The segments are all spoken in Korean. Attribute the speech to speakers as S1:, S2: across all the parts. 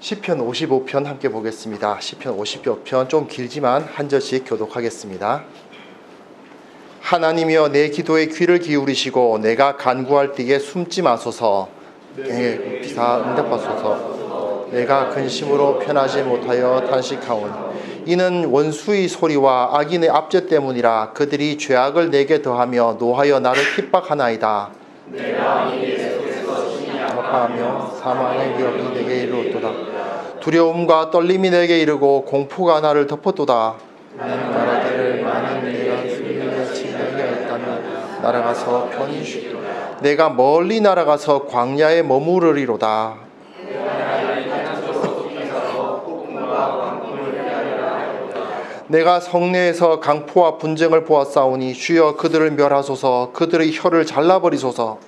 S1: 시편 55편 함께 보겠습니다. 시편 55편 좀 길지만 한 절씩 교독하겠습니다. 하나님이여 내 기도에 귀를 기울이시고 내가 간구할 때에 숨지 마소서. 내 기사 응답하소서. 내가 근심으로 편하지 못하여 탄식하오니 이는 원수의 소리와 악인의 압제 때문이라. 그들이 죄악을 내게 더하며 노하여 나를 핍박하나이다. 내가 아파하며 사망의 위협이 내게 이르렀도다. 두려움과 떨림이 내게 이르고 공포가 나를 덮었도다. 나는 말하기를 만일 내가 수리를 지내게 있다면 날아가서 편히 쉬리로다. 내가 멀리 날아가서 광야에 머무르리로다. 내가 성내에서 강포와 분쟁을 보았사오니 주여 그들을 멸하소서. 그들의 혀를 잘라버리소서.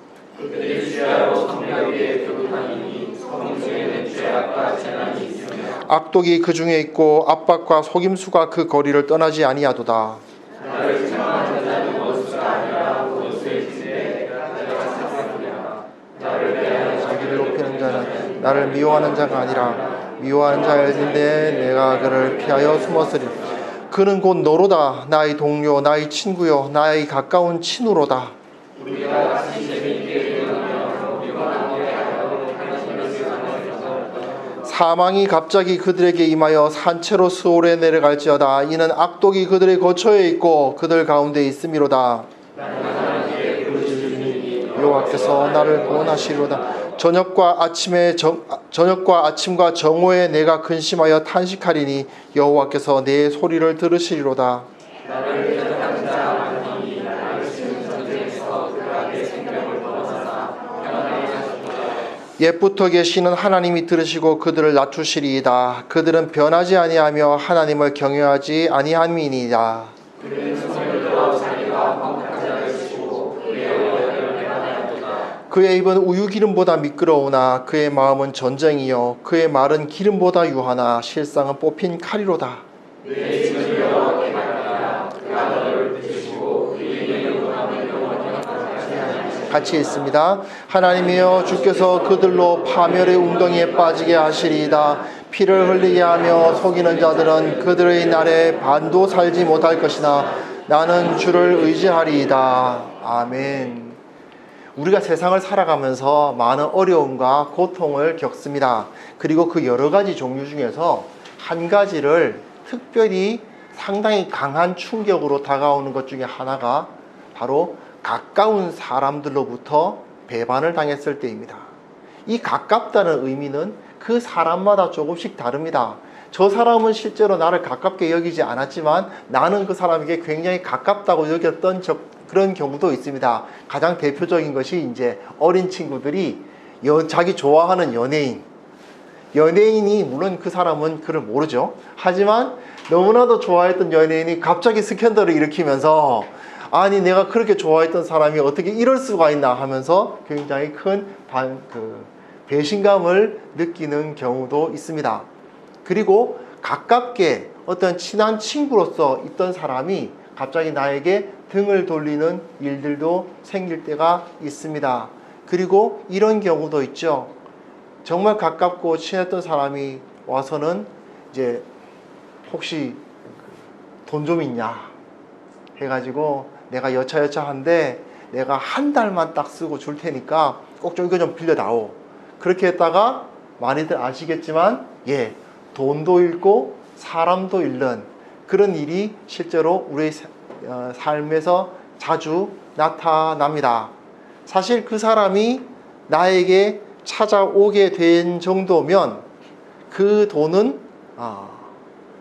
S1: 악독이 그 중에 있고 압박과 속임수가 그 거리를 떠나지 아니하도다. 자기를 높이는 자는 나를 미워하는 자가 아니라 미워하는 자일진데 내가 그를 피하여 숨었으리. 그는 곧 너로다. 나의 동료, 나의 친구요, 나의 가까운 친우로다. 사망이 갑자기 그들에게 임하여 산채로 스올에 내려갈지어다. 이는 악독이 그들의 거처에 있고 그들 가운데 있음이로다. 여호와께서 나를 구원하시리로다. 저녁과 아침과 정오에 내가 근심하여 탄식하리니 여호와께서 내 소리를 들으시리로다. 옛부터 계시는 하나님이 들으시고 그들을 낮추시리이다. 그들은 변하지 아니하며 하나님을 경외하지 아니함이니이다. 그의 입은 우유 기름보다 미끄러우나 그의 마음은 전쟁이요 그의 말은 기름보다 유하나 실상은 뽑힌 칼이로다. 같이 있습니다. 하나님이여 주께서 그들로 파멸의 웅덩이에 빠지게 하시리이다. 피를 흘리게 하며 속이는 자들은 그들의 날에 반도 살지 못할 것이나 나는 주를 의지하리이다. 아멘. 우리가 세상을 살아가면서 많은 어려움과 고통을 겪습니다. 그리고 그 여러 가지 종류 중에서 한 가지를 특별히 상당히 강한 충격으로 다가오는 것 중에 하나가 바로 가까운 사람들로부터 배반을 당했을 때입니다. 이 가깝다는 의미는 그 사람마다 조금씩 다릅니다. 저 사람은 실제로 나를 가깝게 여기지 않았지만 나는 그 사람에게 굉장히 가깝다고 여겼던 그런 경우도 있습니다. 가장 대표적인 것이 이제 어린 친구들이 자기 좋아하는 연예인이 물론 그 사람은 그를 모르죠. 하지만 너무나도 좋아했던 연예인이 갑자기 스캔들을 일으키면서 아니 내가 그렇게 좋아했던 사람이 어떻게 이럴 수가 있나 하면서 굉장히 큰 배신감을 느끼는 경우도 있습니다. 그리고 가깝게 어떤 친한 친구로서 있던 사람이 갑자기 나에게 등을 돌리는 일들도 생길 때가 있습니다. 그리고 이런 경우도 있죠. 정말 가깝고 친했던 사람이 와서는 이제 혹시 돈 좀 있냐 해가지고 내가 여차여차한데 내가 한 달만 딱 쓰고 줄 테니까 꼭 좀 이거 좀 빌려다오. 그렇게 했다가 많이들 아시겠지만 돈도 잃고 사람도 잃는 그런 일이 실제로 우리 삶에서 자주 나타납니다. 사실 그 사람이 나에게 찾아오게 된 정도면 그 돈은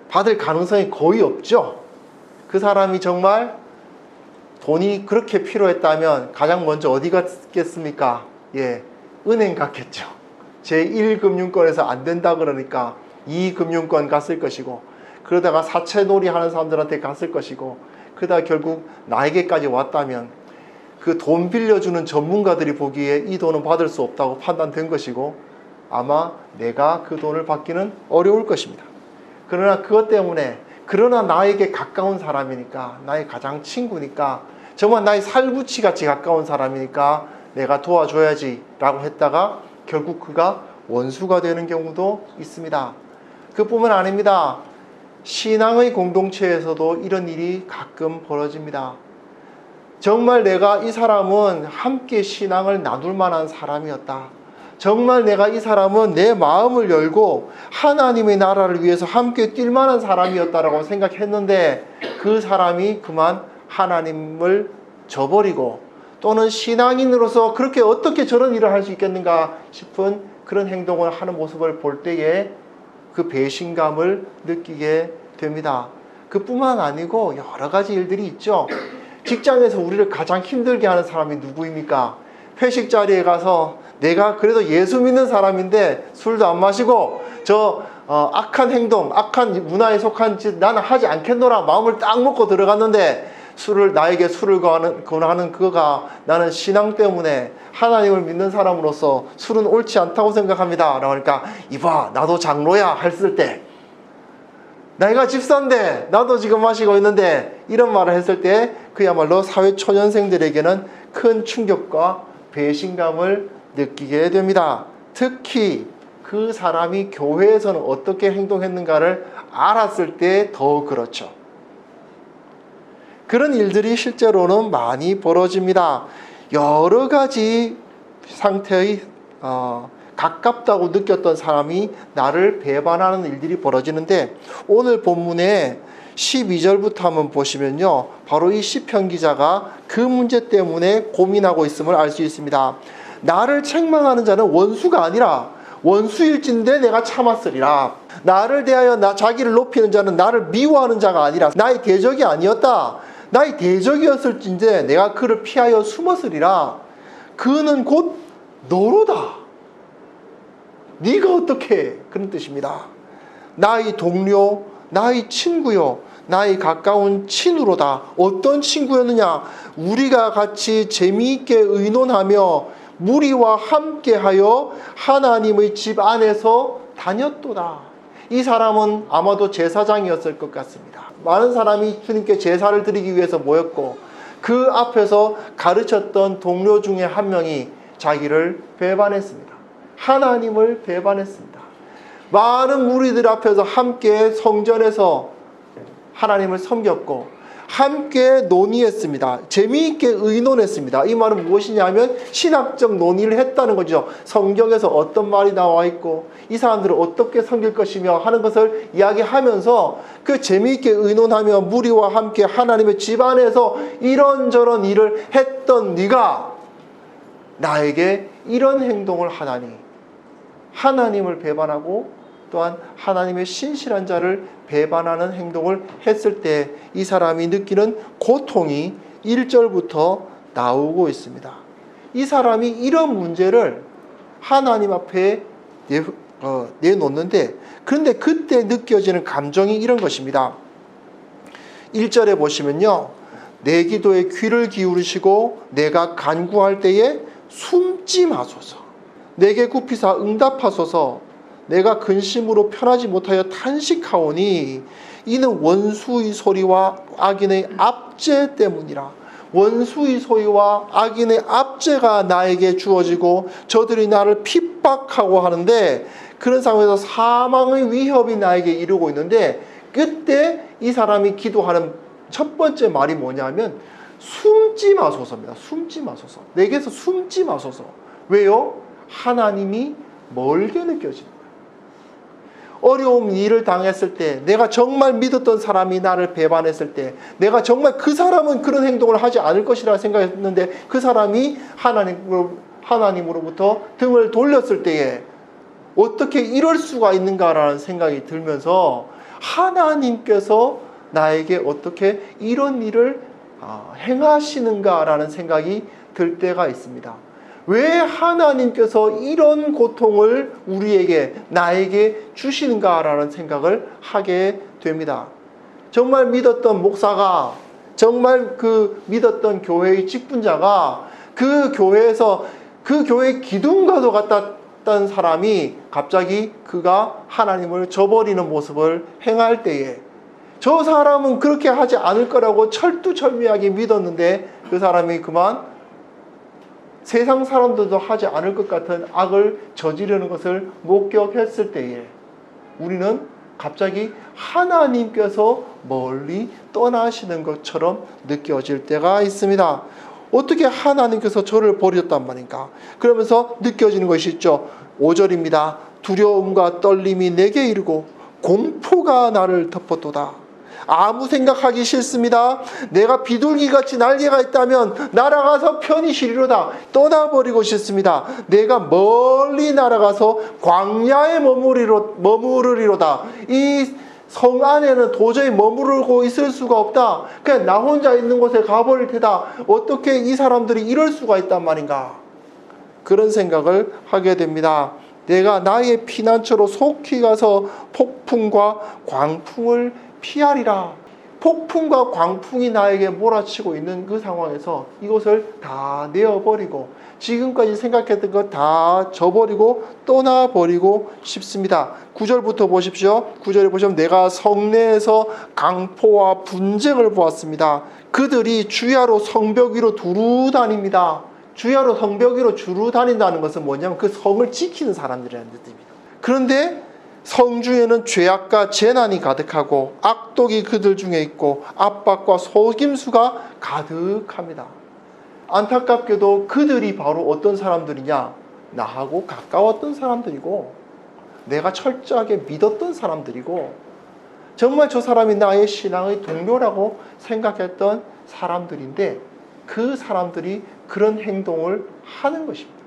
S1: 받을 가능성이 거의 없죠. 그 사람이 정말 돈이 그렇게 필요했다면 가장 먼저 어디 갔겠습니까? 은행 갔겠죠. 제1금융권에서 안 된다 그러니까 2금융권 갔을 것이고 그러다가 사채놀이 하는 사람들한테 갔을 것이고 그러다가 결국 나에게까지 왔다면 그 돈 빌려주는 전문가들이 보기에 이 돈은 받을 수 없다고 판단된 것이고 아마 내가 그 돈을 받기는 어려울 것입니다. 그러나 그것 때문에 나에게 가까운 사람이니까 나의 가장 친구니까 정말 나의 살구치같이 가까운 사람이니까 내가 도와줘야지 라고 했다가 결국 그가 원수가 되는 경우도 있습니다. 그뿐만 아닙니다. 신앙의 공동체에서도 이런 일이 가끔 벌어집니다. 정말 내가 이 사람은 함께 신앙을 나눌 만한 사람이었다. 정말 내가 이 사람은 내 마음을 열고 하나님의 나라를 위해서 함께 뛸 만한 사람이었다라고 생각했는데 그 사람이 그만 하나님을 저버리고 또는 신앙인으로서 그렇게 어떻게 저런 일을 할 수 있겠는가 싶은 그런 행동을 하는 모습을 볼 때에 그 배신감을 느끼게 됩니다. 그뿐만 아니고 여러 가지 일들이 있죠. 직장에서 우리를 가장 힘들게 하는 사람이 누구입니까? 회식 자리에 가서 내가 그래도 예수 믿는 사람인데 술도 안 마시고 악한 행동, 악한 문화에 속한 짓 나는 하지 않겠노라 마음을 딱 먹고 들어갔는데 나에게 술을 권하는 그가 나는 신앙 때문에 하나님을 믿는 사람으로서 술은 옳지 않다고 생각합니다. 그러니까 이봐 나도 장로야 했을 때 내가 집사인데 나도 지금 마시고 있는데 이런 말을 했을 때 그야말로 사회 초년생들에게는 큰 충격과 배신감을 느끼게 됩니다. 특히 그 사람이 교회에서는 어떻게 행동했는가를 알았을 때 더 그렇죠. 그런 일들이 실제로는 많이 벌어집니다. 여러 가지 상태의 가깝다고 느꼈던 사람이 나를 배반하는 일들이 벌어지는데 오늘 본문에 12절부터 한번 보시면요. 바로 이 시편 기자가 그 문제 때문에 고민하고 있음을 알 수 있습니다. 나를 책망하는 자는 원수가 아니라 원수일진데 내가 참았으리라. 나를 대하여 자기를 높이는 자는 나를 미워하는 자가 아니라 나의 대적이 아니었다. 나의 대적이었을진데 내가 그를 피하여 숨었으리라. 그는 곧 너로다. 네가 어떻게 그런 뜻입니다. 나의 동료, 나의 친구요, 나의 가까운 친으로다. 어떤 친구였느냐? 우리가 같이 재미있게 의논하며 무리와 함께하여 하나님의 집 안에서 다녔도다. 이 사람은 아마도 제사장이었을 것 같습니다. 많은 사람이 주님께 제사를 드리기 위해서 모였고 그 앞에서 가르쳤던 동료 중에 한 명이 자기를 배반했습니다. 하나님을 배반했습니다. 많은 무리들 앞에서 함께 성전에서 하나님을 섬겼고 함께 논의했습니다. 재미있게 의논했습니다. 이 말은 무엇이냐면 신학적 논의를 했다는 거죠. 성경에서 어떤 말이 나와 있고 이 사람들을 어떻게 섬길 것이며 하는 것을 이야기하면서 그 재미있게 의논하며 무리와 함께 하나님의 집 안에서 이런저런 일을 했던 네가 나에게 이런 행동을 하다니. 하나님을 배반하고 또한 하나님의 신실한 자를 배반하는 행동을 했을 때 이 사람이 느끼는 고통이 1절부터 나오고 있습니다. 이 사람이 이런 문제를 하나님 앞에 내놓는데 그런데 그때 느껴지는 감정이 이런 것입니다. 1절에 보시면요. 내 기도에 귀를 기울이시고 내가 간구할 때에 숨지 마소서. 내게 굽히사 응답하소서. 내가 근심으로 편하지 못하여 탄식하오니 이는 원수의 소리와 악인의 압제 때문이라. 원수의 소리와 악인의 압제가 나에게 주어지고 저들이 나를 핍박하고 하는데 그런 상황에서 사망의 위협이 나에게 이르고 있는데 그때 이 사람이 기도하는 첫 번째 말이 뭐냐면 숨지 마소서입니다. 숨지 마소서. 내게서 숨지 마소서. 왜요? 하나님이 멀게 느껴집니다. 어려운 일을 당했을 때 내가 정말 믿었던 사람이 나를 배반했을 때 내가 정말 그 사람은 그런 행동을 하지 않을 것이라 생각했는데 그 사람이 하나님으로부터 등을 돌렸을 때에 어떻게 이럴 수가 있는가라는 생각이 들면서 하나님께서 나에게 어떻게 이런 일을 행하시는가라는 생각이 들 때가 있습니다. 왜 하나님께서 이런 고통을 우리에게 나에게 주시는가라는 생각을 하게 됩니다. 정말 믿었던 목사가 정말 그 믿었던 교회의 직분자가 그 교회에서 그 교회 기둥과도 같았던 사람이 갑자기 그가 하나님을 저버리는 모습을 행할 때에 저 사람은 그렇게 하지 않을 거라고 철두철미하게 믿었는데 그 사람이 그만 세상 사람들도 하지 않을 것 같은 악을 저지르는 것을 목격했을 때에 우리는 갑자기 하나님께서 멀리 떠나시는 것처럼 느껴질 때가 있습니다. 어떻게 하나님께서 저를 버렸단 말인가? 그러면서 느껴지는 것이 있죠. 5절입니다. 두려움과 떨림이 내게 이르고 공포가 나를 덮었도다. 아무 생각하기 싫습니다. 내가 비둘기같이 날개가 있다면 날아가서 편히 쉬리로다. 떠나버리고 싶습니다. 내가 멀리 날아가서 광야에 머무르리로다. 이 성 안에는 도저히 머무르고 있을 수가 없다. 그냥 나 혼자 있는 곳에 가버릴 테다. 어떻게 이 사람들이 이럴 수가 있단 말인가? 그런 생각을 하게 됩니다. 내가 나의 피난처로 속히 가서 폭풍과 광풍을 피하리라. 폭풍과 광풍이 나에게 몰아치고 있는 그 상황에서 이것을 다 내어버리고 지금까지 생각했던 것 다 저버리고 떠나버리고 싶습니다. 9절부터 보십시오. 9절에 보시면 내가 성내에서 강포와 분쟁을 보았습니다. 그들이 주야로 성벽 위로 두루 다닙니다. 주야로 성벽 위로 두루 다닌다는 것은 뭐냐면 그 성을 지키는 사람들이라는 뜻입니다. 그런데 성중에는 죄악과 재난이 가득하고 악독이 그들 중에 있고 압박과 속임수가 가득합니다. 안타깝게도 그들이 바로 어떤 사람들이냐? 나하고 가까웠던 사람들이고 내가 철저하게 믿었던 사람들이고 정말 저 사람이 나의 신앙의 동료라고 생각했던 사람들인데 그 사람들이 그런 행동을 하는 것입니다.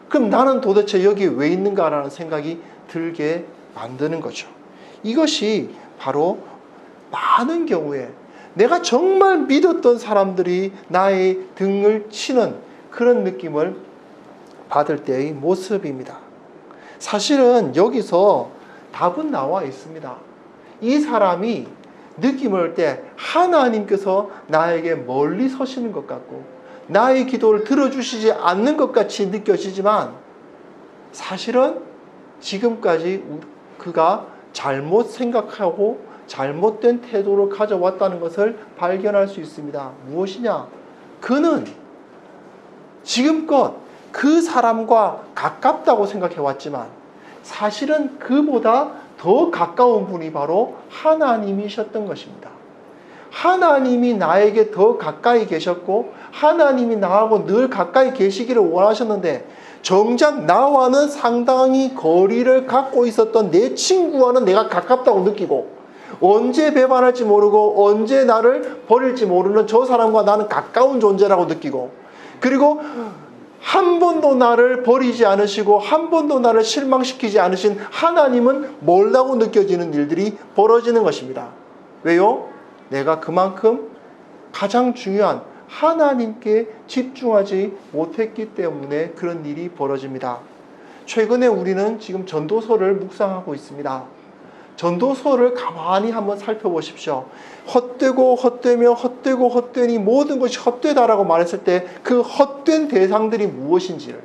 S1: 그럼 나는 도대체 여기 왜 있는가라는 생각이 들게 만드는 거죠. 이것이 바로 많은 경우에 내가 정말 믿었던 사람들이 나의 등을 치는 그런 느낌을 받을 때의 모습입니다. 사실은 여기서 답은 나와 있습니다. 이 사람이 느낌을 할 때 하나님께서 나에게 멀리 서시는 것 같고 나의 기도를 들어주시지 않는 것 같이 느껴지지만 사실은 지금까지 그가 잘못 생각하고 잘못된 태도를 가져왔다는 것을 발견할 수 있습니다. 무엇이냐? 그는 지금껏 그 사람과 가깝다고 생각해왔지만 사실은 그보다 더 가까운 분이 바로 하나님이셨던 것입니다. 하나님이 나에게 더 가까이 계셨고 하나님이 나하고 늘 가까이 계시기를 원하셨는데 정작 나와는 상당히 거리를 갖고 있었던 내 친구와는 내가 가깝다고 느끼고 언제 배반할지 모르고 언제 나를 버릴지 모르는 저 사람과 나는 가까운 존재라고 느끼고 그리고 한 번도 나를 버리지 않으시고 한 번도 나를 실망시키지 않으신 하나님은 멀다고 느껴지는 일들이 벌어지는 것입니다. 왜요? 내가 그만큼 가장 중요한 하나님께 집중하지 못했기 때문에 그런 일이 벌어집니다. 최근에 우리는 지금 전도서를 묵상하고 있습니다. 전도서를 가만히 한번 살펴보십시오. 헛되고 헛되며 헛되고 헛되니 모든 것이 헛되다라고 말했을 때 그 헛된 대상들이 무엇인지를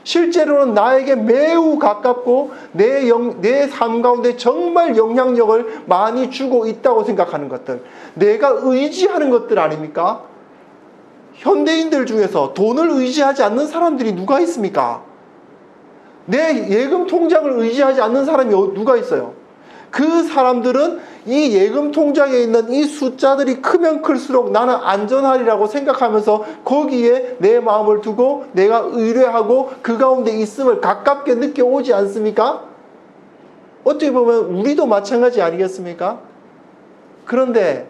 S1: 실제로는 나에게 매우 가깝고 내 삶 가운데 정말 영향력을 많이 주고 있다고 생각하는 것들 내가 의지하는 것들 아닙니까? 현대인들 중에서 돈을 의지하지 않는 사람들이 누가 있습니까? 내 예금 통장을 의지하지 않는 사람이 누가 있어요? 그 사람들은 이 예금 통장에 있는 이 숫자들이 크면 클수록 나는 안전하리라고 생각하면서 거기에 내 마음을 두고 내가 의뢰하고 그 가운데 있음을 가깝게 느껴오지 않습니까? 어떻게 보면 우리도 마찬가지 아니겠습니까? 그런데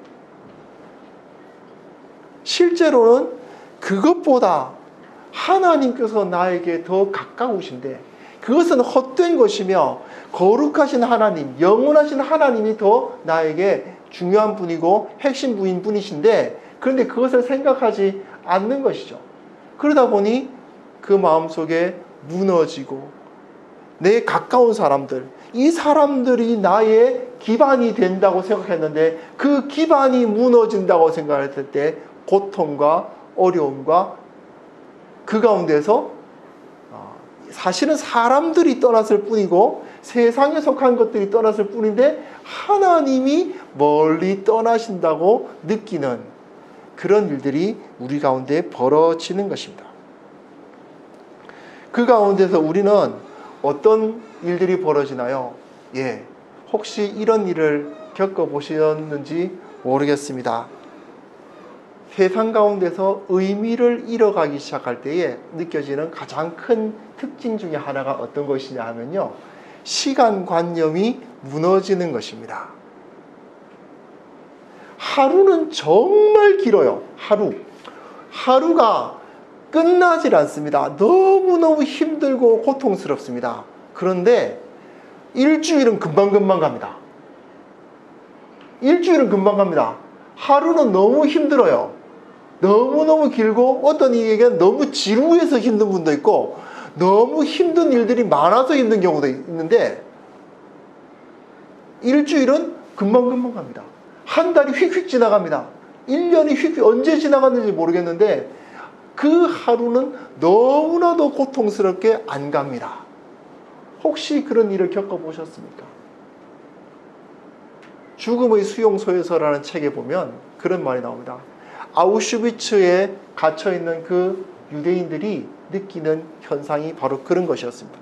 S1: 실제로는 그것보다 하나님께서 나에게 더 가까우신데 그것은 헛된 것이며 거룩하신 하나님, 영원하신 하나님이 더 나에게 중요한 분이고 핵심 분이신데 그런데 그것을 생각하지 않는 것이죠. 그러다 보니 그 마음속에 무너지고 내 가까운 사람들, 이 사람들이 나의 기반이 된다고 생각했는데 그 기반이 무너진다고 생각했을 때 고통과 어려움과 그 가운데서 사실은 사람들이 떠났을 뿐이고 세상에 속한 것들이 떠났을 뿐인데 하나님이 멀리 떠나신다고 느끼는 그런 일들이 우리 가운데 벌어지는 것입니다. 그 가운데서 우리는 어떤 일들이 벌어지나요? 예, 혹시 이런 일을 겪어보셨는지 모르겠습니다. 세상 가운데서 의미를 잃어가기 시작할 때에 느껴지는 가장 큰 특징 중에 하나가 어떤 것이냐 하면요, 시간관념이 무너지는 것입니다. 하루는 정말 길어요. 하루가 끝나질 않습니다. 너무너무 힘들고 고통스럽습니다. 그런데 일주일은 금방금방 갑니다. 일주일은 금방 갑니다. 하루는 너무 힘들어요. 너무너무 길고, 어떤 이에게는 너무 지루해서 힘든 분도 있고, 너무 힘든 일들이 많아서 힘든 경우도 있는데, 일주일은 금방금방 갑니다. 한 달이 휙휙 지나갑니다. 1년이 휙휙 언제 지나갔는지 모르겠는데 그 하루는 너무나도 고통스럽게 안 갑니다. 혹시 그런 일을 겪어보셨습니까? 죽음의 수용소에서라는 책에 보면 그런 말이 나옵니다. 아우슈비츠에 갇혀있는 그 유대인들이 느끼는 현상이 바로 그런 것이었습니다.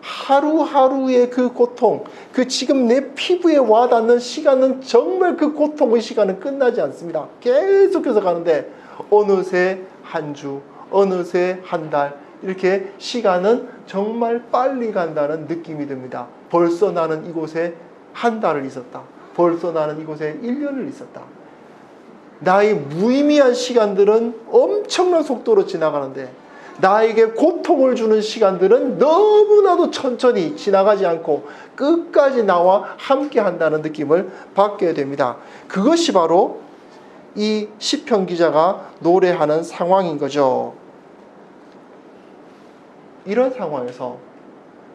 S1: 하루하루의 그 고통, 그 지금 내 피부에 와닿는 시간은 정말 그 고통의 시간은 끝나지 않습니다. 계속해서 가는데 어느새 한 주, 어느새 한 달, 이렇게 시간은 정말 빨리 간다는 느낌이 듭니다. 벌써 나는 이곳에 한 달을 있었다. 벌써 나는 이곳에 1년을 있었다. 나의 무의미한 시간들은 엄청난 속도로 지나가는데 나에게 고통을 주는 시간들은 너무나도 천천히 지나가지 않고 끝까지 나와 함께 한다는 느낌을 받게 됩니다. 그것이 바로 이 시편 기자가 노래하는 상황인 거죠. 이런 상황에서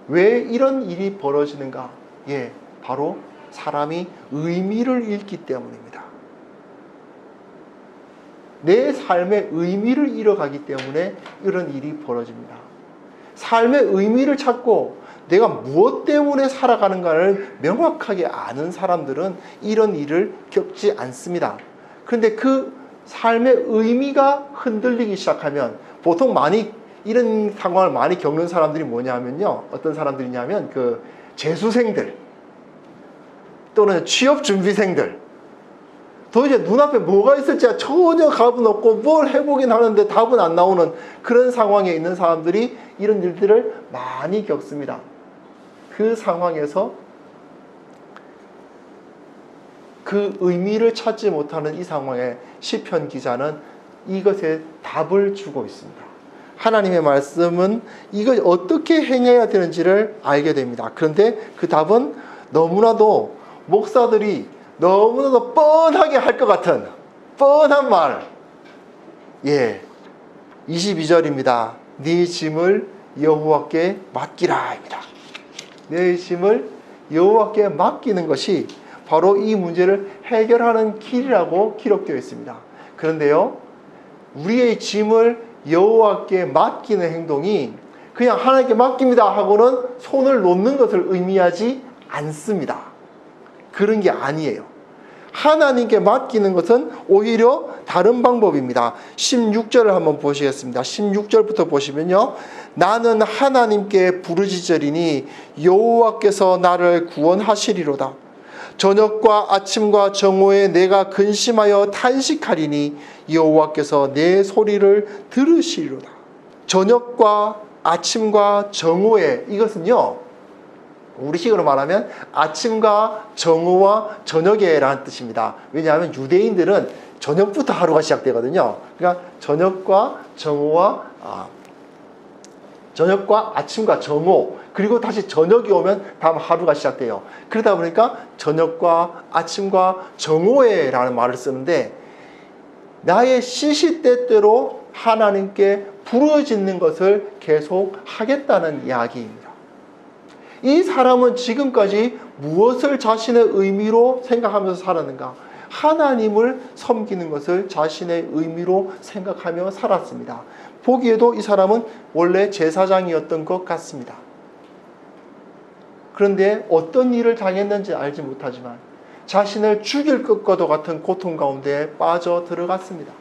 S1: 왜 이런 일이 벌어지는가? 예, 바로 사람이 의미를 잃기 때문입니다. 내 삶의 의미를 잃어가기 때문에 이런 일이 벌어집니다. 삶의 의미를 찾고 내가 무엇 때문에 살아가는가를 명확하게 아는 사람들은 이런 일을 겪지 않습니다. 그런데 그 삶의 의미가 흔들리기 시작하면 보통 이런 상황을 많이 겪는 사람들이 뭐냐면요, 어떤 사람들이냐면 그 재수생들 또는 취업준비생들, 도대체 눈앞에 뭐가 있을지 전혀 답은 없고 뭘 해보긴 하는데 답은 안 나오는 그런 상황에 있는 사람들이 이런 일들을 많이 겪습니다. 그 상황에서 그 의미를 찾지 못하는 이 상황에 시편 기자는 이것에 답을 주고 있습니다. 하나님의 말씀은 이걸 어떻게 행해야 되는지를 알게 됩니다. 그런데 그 답은 너무나도 목사들이 너무나도 뻔하게 할 것 같은 뻔한 말. 예, 22절입니다. 네 짐을 여호와께 맡기라 입니다. 내 짐을 여호와께 맡기는 것이 바로 이 문제를 해결하는 길이라고 기록되어 있습니다. 그런데요, 우리의 짐을 여호와께 맡기는 행동이 그냥 하나님께 맡깁니다 하고는 손을 놓는 것을 의미하지 않습니다. 그런 게 아니에요. 하나님께 맡기는 것은 오히려 다른 방법입니다. 16절을 한번 보시겠습니다. 16절부터 보시면요, 나는 하나님께 부르짖으리니 여호와께서 나를 구원하시리로다. 저녁과 아침과 정오에 내가 근심하여 탄식하리니 여호와께서 내 소리를 들으시리로다. 저녁과 아침과 정오에, 이것은요 우리식으로 말하면 아침과 정오와 저녁에 라는 뜻입니다. 왜냐하면 유대인들은 저녁부터 하루가 시작되거든요. 그러니까 저녁과 아침과 정오, 그리고 다시 저녁이 오면 다음 하루가 시작돼요. 그러다 보니까 저녁과 아침과 정오에 라는 말을 쓰는데, 나의 시시때때로 하나님께 부르짖는 것을 계속 하겠다는 이야기입니다. 이 사람은 지금까지 무엇을 자신의 의미로 생각하면서 살았는가? 하나님을 섬기는 것을 자신의 의미로 생각하며 살았습니다. 보기에도 이 사람은 원래 제사장이었던 것 같습니다. 그런데 어떤 일을 당했는지 알지 못하지만 자신을 죽일 것과도 같은 고통 가운데 빠져 들어갔습니다.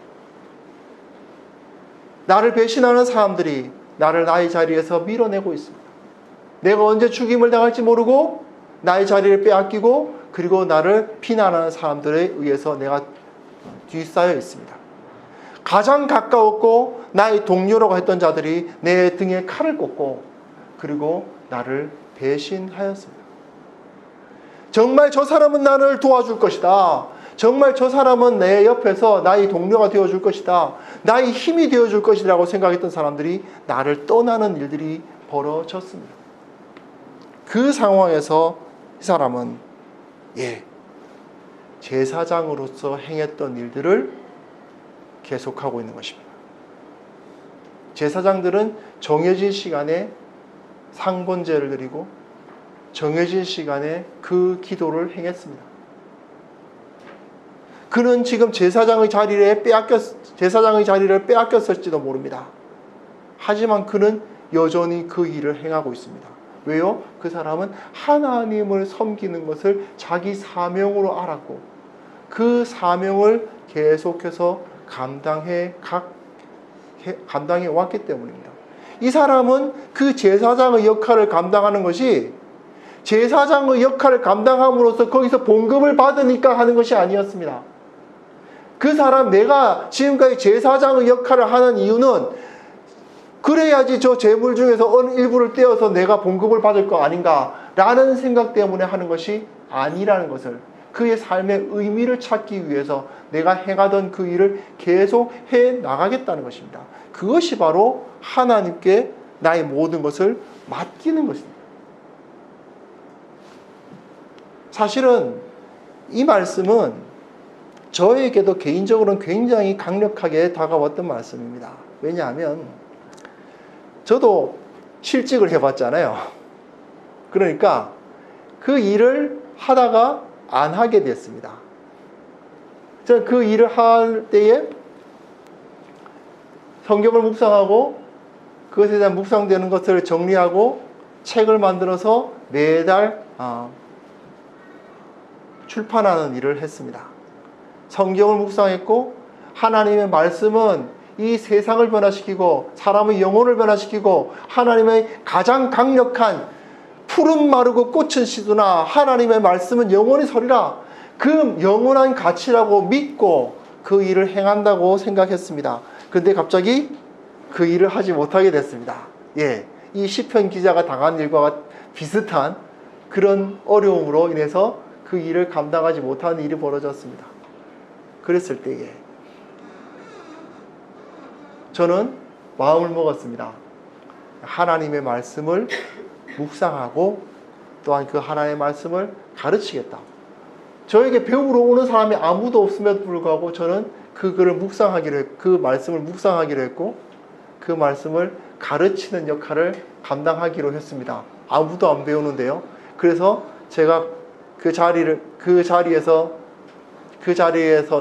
S1: 나를 배신하는 사람들이 나를 나의 자리에서 밀어내고 있습니다. 내가 언제 죽임을 당할지 모르고 나의 자리를 빼앗기고 그리고 나를 비난하는 사람들에 의해서 내가 뒤싸여 있습니다. 가장 가까웠고 나의 동료라고 했던 자들이 내 등에 칼을 꽂고 그리고 나를 배신하였습니다. 정말 저 사람은 나를 도와줄 것이다. 정말 저 사람은 내 옆에서 나의 동료가 되어줄 것이다. 나의 힘이 되어줄 것이라고 생각했던 사람들이 나를 떠나는 일들이 벌어졌습니다. 그 상황에서 이 사람은 제사장으로서 행했던 일들을 계속하고 있는 것입니다. 제사장들은 정해진 시간에 상번제를 드리고 정해진 시간에 그 기도를 행했습니다. 그는 지금 제사장의 자리를 빼앗겼을지도 모릅니다. 하지만 그는 여전히 그 일을 행하고 있습니다. 왜요? 그 사람은 하나님을 섬기는 것을 자기 사명으로 알았고 그 사명을 계속해서 감당해 왔기 때문입니다. 이 사람은 그 제사장의 역할을 감당하는 것이 제사장의 역할을 감당함으로써 거기서 봉급을 받으니까 하는 것이 아니었습니다. 그 사람, 내가 지금까지 제사장의 역할을 하는 이유는 그래야지 저 재물 중에서 어느 일부를 떼어서 내가 봉급을 받을 거 아닌가라는 생각 때문에 하는 것이 아니라는 것을, 그의 삶의 의미를 찾기 위해서 내가 행하던 그 일을 계속 해 나가겠다는 것입니다. 그것이 바로 하나님께 나의 모든 것을 맡기는 것입니다. 사실은 이 말씀은 저에게도 개인적으로는 굉장히 강력하게 다가왔던 말씀입니다. 왜냐하면 저도 실직을 해봤잖아요. 그러니까 그 일을 하다가 안 하게 됐습니다. 저는 그 일을 할 때에 성경을 묵상하고 그것에 대한 묵상되는 것을 정리하고 책을 만들어서 매달 출판하는 일을 했습니다. 성경을 묵상했고 하나님의 말씀은 이 세상을 변화시키고 사람의 영혼을 변화시키고 하나님의 가장 강력한 푸른 마르고 꽃은 시두나 하나님의 말씀은 영원히 서리라, 그 영원한 가치라고 믿고 그 일을 행한다고 생각했습니다. 그런데 갑자기 그 일을 하지 못하게 됐습니다. 이 시편 기자가 당한 일과 비슷한 그런 어려움으로 인해서 그 일을 감당하지 못하는 일이 벌어졌습니다. 그랬을 때에 저는 마음을 먹었습니다. 하나님의 말씀을 묵상하고 또한 그 하나님의 말씀을 가르치겠다. 저에게 배우러 오는 사람이 아무도 없음에도 불구하고 저는 그 말씀을 묵상하기로 했고 그 말씀을 가르치는 역할을 감당하기로 했습니다. 아무도 안 배우는데요. 그래서 제가 그 자리에서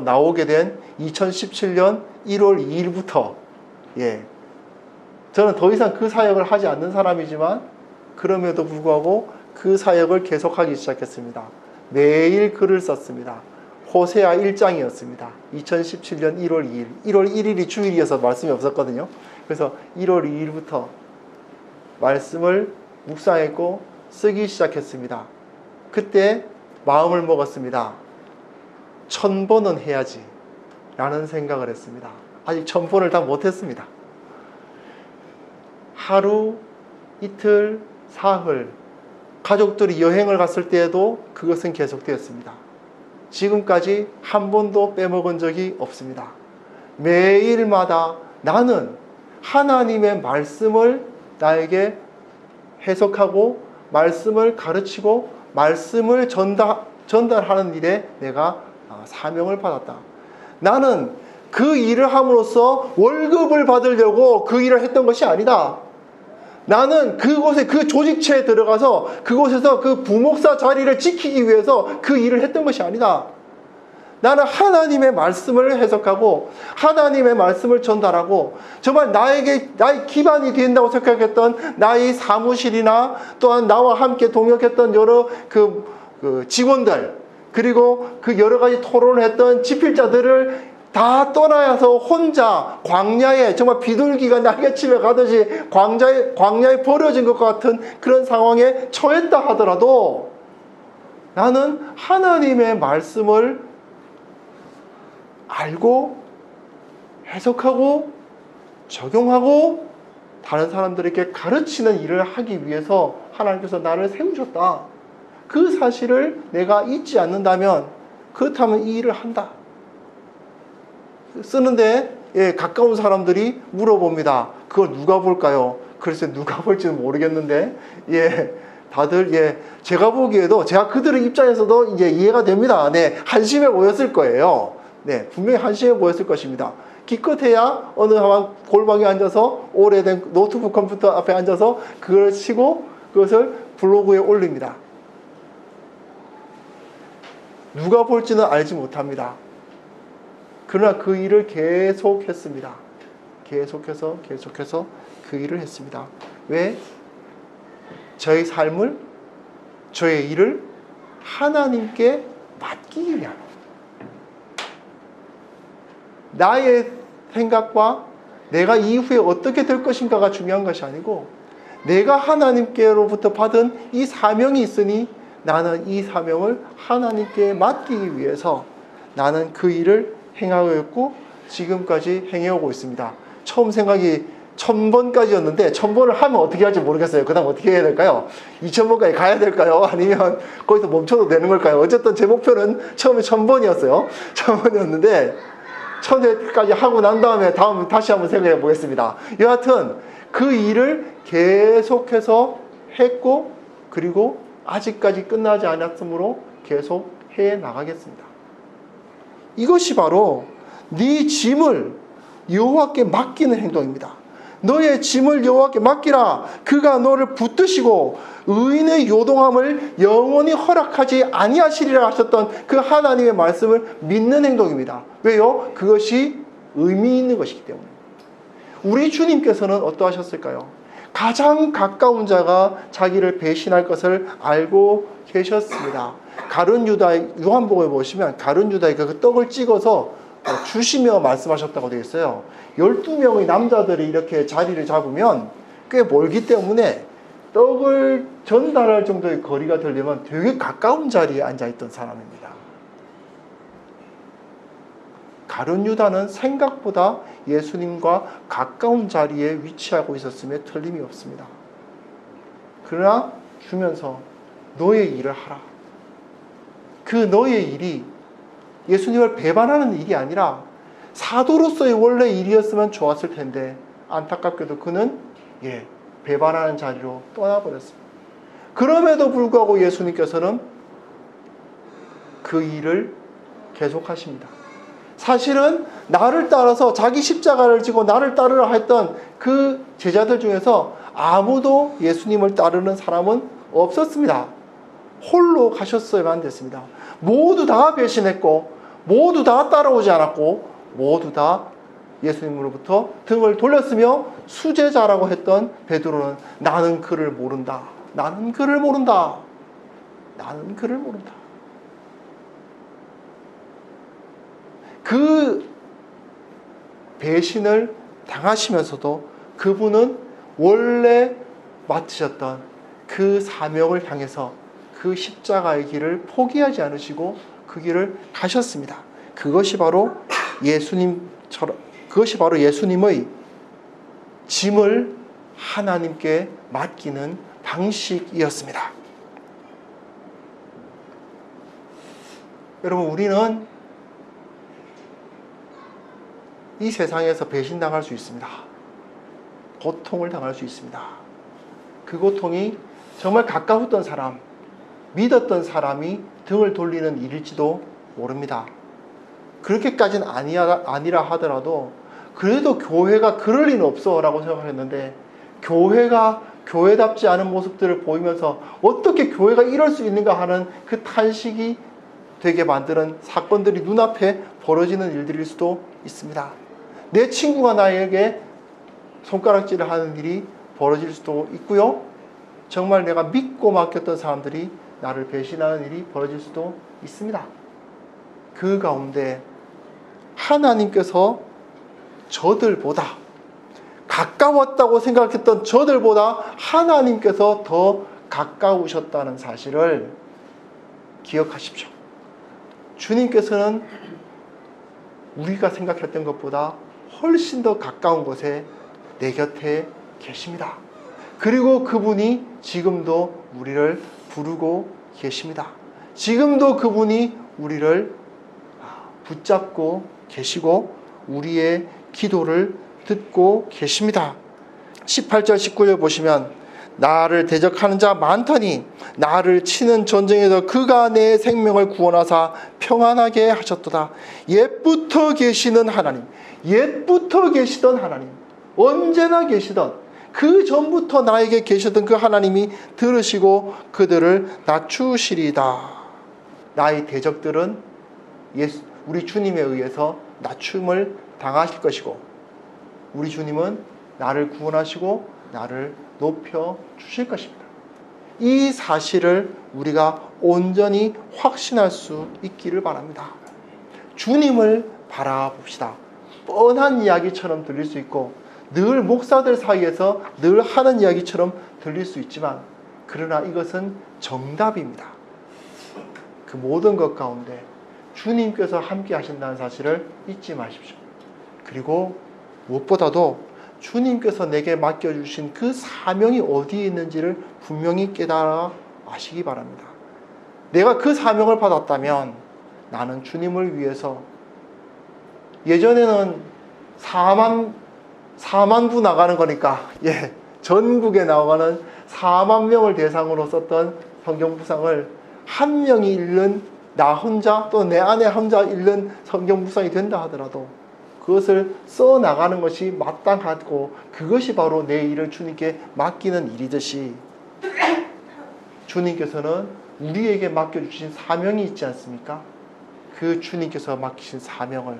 S1: 나오게 된 2017년 1월 2일부터 저는 더 이상 그 사역을 하지 않는 사람이지만 그럼에도 불구하고 그 사역을 계속하기 시작했습니다. 매일 글을 썼습니다. 호세아 1장이었습니다. 2017년 1월 2일. 1월 1일이 주일이어서 말씀이 없었거든요. 그래서 1월 2일부터 말씀을 묵상했고 쓰기 시작했습니다. 그때 마음을 먹었습니다. 1000번은 해야지 라는 생각을 했습니다. 아직 1000번을 다 못했습니다. 하루, 이틀, 사흘, 가족들이 여행을 갔을 때에도 그것은 계속되었습니다. 지금까지 한 번도 빼먹은 적이 없습니다. 매일마다 나는 하나님의 말씀을 나에게 해석하고 말씀을 가르치고 말씀을 전달하는 일에 내가 사명을 받았다. 나는 그 일을 함으로써 월급을 받으려고 그 일을 했던 것이 아니다. 나는 그곳에 그 조직체에 들어가서 그곳에서 그 부목사 자리를 지키기 위해서 그 일을 했던 것이 아니다. 나는 하나님의 말씀을 해석하고 하나님의 말씀을 전달하고 정말 나의 기반이 된다고 생각했던 나의 사무실이나 또한 나와 함께 동역했던 여러 그 직원들 그리고 그 여러 가지 토론을 했던 집필자들을 다 떠나서 혼자 광야에 정말 비둘기가 날개치며 가듯이 광야에 버려진 것 같은 그런 상황에 처했다 하더라도 나는 하나님의 말씀을 알고 해석하고 적용하고 다른 사람들에게 가르치는 일을 하기 위해서 하나님께서 나를 세우셨다. 그 사실을 내가 잊지 않는다면 그렇다면 이 일을 한다. 쓰는데 가까운 사람들이 물어봅니다. 그걸 누가 볼까요? 글쎄 누가 볼지는 모르겠는데 다들 제가 보기에도 제가 그들의 입장에서도 이제 이해가 됩니다. 한심해 보였을 거예요. 분명히 한심해 보였을 것입니다. 기껏해야 어느 한 골방에 앉아서 오래된 노트북 컴퓨터 앞에 앉아서 그걸 치고 그것을 블로그에 올립니다. 누가 볼지는 알지 못합니다. 그러나 그 일을 계속했습니다. 계속해서 그 일을 했습니다. 왜? 저의 삶을, 저의 일을 하나님께 맡기기 위함. 나의 생각과 내가 이후에 어떻게 될 것인가가 중요한 것이 아니고 내가 하나님께로부터 받은 이 사명이 있으니 나는 이 사명을 하나님께 맡기기 위해서 나는 그 일을 행하고 있고 지금까지 행해오고 있습니다. 처음 생각이 1000번까지였는데 1000번을 하면 어떻게 할지 모르겠어요. 그 다음 어떻게 해야 될까요? 2000번까지 가야 될까요? 아니면 거기서 멈춰도 되는 걸까요? 어쨌든 제 목표는 처음에 1000번이었어요. 1000번이었는데 1000회까지 하고 난 다음에 다시 한번 생각해 보겠습니다. 여하튼 그 일을 계속해서 했고 그리고 아직까지 끝나지 않았으므로 계속 해 나가겠습니다. 이것이 바로 네 짐을 여호와께 맡기는 행동입니다. 너의 짐을 여호와께 맡기라. 그가 너를 붙드시고 의인의 요동함을 영원히 허락하지 아니하시리라 하셨던 그 하나님의 말씀을 믿는 행동입니다. 왜요? 그것이 의미 있는 것이기 때문에. 우리 주님께서는 어떠하셨을까요? 가장 가까운 자가 자기를 배신할 것을 알고 계셨습니다. 가룟 유다, 요한복음에 보시면 가룟 유다에게 그 떡을 찍어서 주시며 말씀하셨다고 되어 있어요. 12명의 남자들이 이렇게 자리를 잡으면 꽤 멀기 때문에 떡을 전달할 정도의 거리가 되려면 되게 가까운 자리에 앉아있던 사람입니다. 가룟 유다는 생각보다 예수님과 가까운 자리에 위치하고 있었음에 틀림이 없습니다. 그러나 주면서 너의 일을 하라. 그 너의 일이 예수님을 배반하는 일이 아니라 사도로서의 원래 일이었으면 좋았을 텐데 안타깝게도 그는 배반하는 자리로 떠나버렸습니다. 그럼에도 불구하고 예수님께서는 그 일을 계속하십니다. 사실은 나를 따라서 자기 십자가를 지고 나를 따르라 했던 그 제자들 중에서 아무도 예수님을 따르는 사람은 없었습니다. 홀로 가셨어야만 됐습니다. 모두 다 배신했고 모두 다 따라오지 않았고 모두 다 예수님으로부터 등을 돌렸으며 수제자라고 했던 베드로는 나는 그를 모른다. 나는 그를 모른다. 나는 그를 모른다. 그 배신을 당하시면서도 그분은 원래 맡으셨던 그 사명을 향해서 그 십자가의 길을 포기하지 않으시고 그 길을 가셨습니다. 그것이 바로 예수님의 짐을 하나님께 맡기는 방식이었습니다. 여러분, 우리는 이 세상에서 배신당할 수 있습니다. 고통을 당할 수 있습니다. 그 고통이 정말 가까웠던 사람, 믿었던 사람이 등을 돌리는 일일지도 모릅니다. 그렇게까지는 아니라 하더라도 그래도 교회가 그럴 리는 없어 라고 생각했는데 교회가 교회답지 않은 모습들을 보이면서 어떻게 교회가 이럴 수 있는가 하는 그 탄식이 되게 만드는 사건들이 눈앞에 벌어지는 일들일 수도 있습니다. 내 친구가 나에게 손가락질을 하는 일이 벌어질 수도 있고요. 정말 내가 믿고 맡겼던 사람들이 나를 배신하는 일이 벌어질 수도 있습니다. 그 가운데 하나님께서 저들보다 가까웠다고 생각했던 저들보다 하나님께서 더 가까우셨다는 사실을 기억하십시오. 주님께서는 우리가 생각했던 것보다 훨씬 더 가까운 곳에 내 곁에 계십니다. 그리고 그분이 지금도 우리를 부르고 계십니다. 지금도 그분이 우리를 붙잡고 계시고 우리의 기도를 듣고 계십니다. 18절 19절 보시면 나를 대적하는 자 많더니 나를 치는 전쟁에서 그가 내 생명을 구원하사 평안하게 하셨도다. 옛부터 계시는 하나님, 옛부터 계시던 하나님, 언제나 계시던 그 전부터 나에게 계셨던 그 하나님이 들으시고 그들을 낮추시리다. 나의 대적들은 우리 주님에 의해서 낮춤을 당하실 것이고 우리 주님은 나를 구원하시고 나를 높여 주실 것입니다. 이 사실을 우리가 온전히 확신할 수 있기를 바랍니다. 주님을 바라봅시다. 뻔한 이야기처럼 들릴 수 있고 늘 목사들 사이에서 늘 하는 이야기처럼 들릴 수 있지만 그러나 이것은 정답입니다. 그 모든 것 가운데 주님께서 함께 하신다는 사실을 잊지 마십시오. 그리고 무엇보다도 주님께서 내게 맡겨주신 그 사명이 어디에 있는지를 분명히 깨달아 아시기 바랍니다. 내가 그 사명을 받았다면 나는 주님을 위해서 예전에는 4만 부 나가는 거니까 전국에 나가는 4만 명을 대상으로 썼던 성경구상을 한 명이 읽는 나 혼자 또 내 아내 혼자 읽는 성경구상이 된다 하더라도 그것을 써나가는 것이 마땅하고 그것이 바로 내 일을 주님께 맡기는 일이듯이 주님께서는 우리에게 맡겨주신 사명이 있지 않습니까? 그 주님께서 맡기신 사명을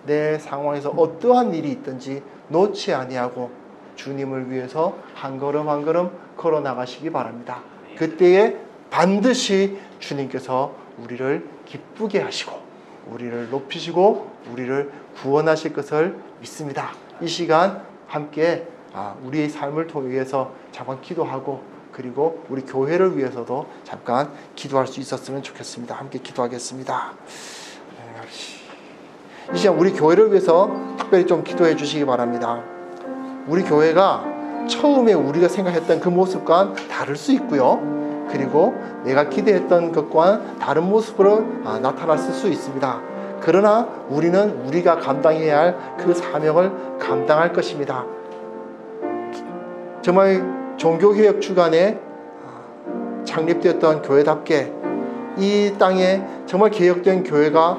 S1: 내 상황에서 어떠한 일이 있든지 놓지 아니하고 주님을 위해서 한 걸음 한 걸음 걸어 나가시기 바랍니다. 그때에 반드시 주님께서 우리를 기쁘게 하시고 우리를 높이시고 우리를 구원하실 것을 믿습니다. 이 시간 함께 우리의 삶을 통해서 잠깐 기도하고 그리고 우리 교회를 위해서도 잠깐 기도할 수 있었으면 좋겠습니다. 함께 기도하겠습니다. 이 시간 우리 교회를 위해서 특별히 좀 기도해 주시기 바랍니다. 우리 교회가 처음에 우리가 생각했던 그 모습과는 다를 수 있고요. 그리고 내가 기대했던 것과는 다른 모습으로 나타났을 수 있습니다. 그러나 우리는 우리가 감당해야 할 그 사명을 감당할 것입니다. 정말 종교개혁 주간에 창립되었던 교회답게 이 땅에 정말 개혁된 교회가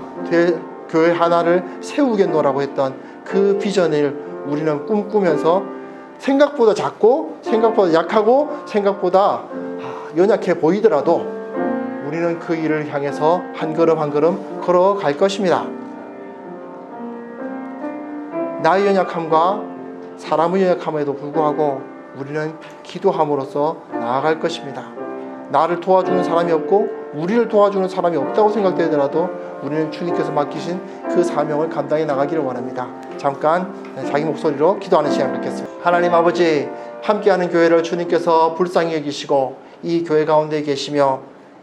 S1: 교회 하나를 세우겠노라고 했던 그 비전을 우리는 꿈꾸면서 생각보다 작고 생각보다 약하고 생각보다 연약해 보이더라도 우리는 그 일을 향해서 한 걸음 한 걸음 걸어갈 것입니다. 나의 연약함과 사람의 연약함에도 불구하고 우리는 기도함으로써 나아갈 것입니다. 나를 도와주는 사람이 없고 우리를 도와주는 사람이 없다고 생각되더라도 우리는 주님께서 맡기신 그 사명을 감당해 나가기를 원합니다. 잠깐 자기 목소리로 기도하는 시간 갖겠습니다. 하나님 아버지, 함께하는 교회를 주님께서 불쌍히 여기시고 이 교회 가운데 계시며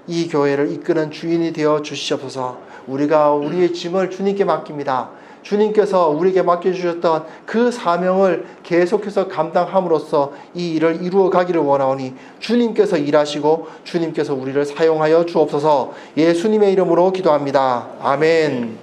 S1: 이 교회를 이끄는 주인이 되어 주시옵소서. 우리가 우리의 짐을 주님께 맡깁니다. 주님께서 우리에게 맡겨주셨던 그 사명을 계속해서 감당함으로써 이 일을 이루어 가기를 원하오니 주님께서 일하시고 주님께서 우리를 사용하여 주옵소서. 예수님의 이름으로 기도합니다. 아멘.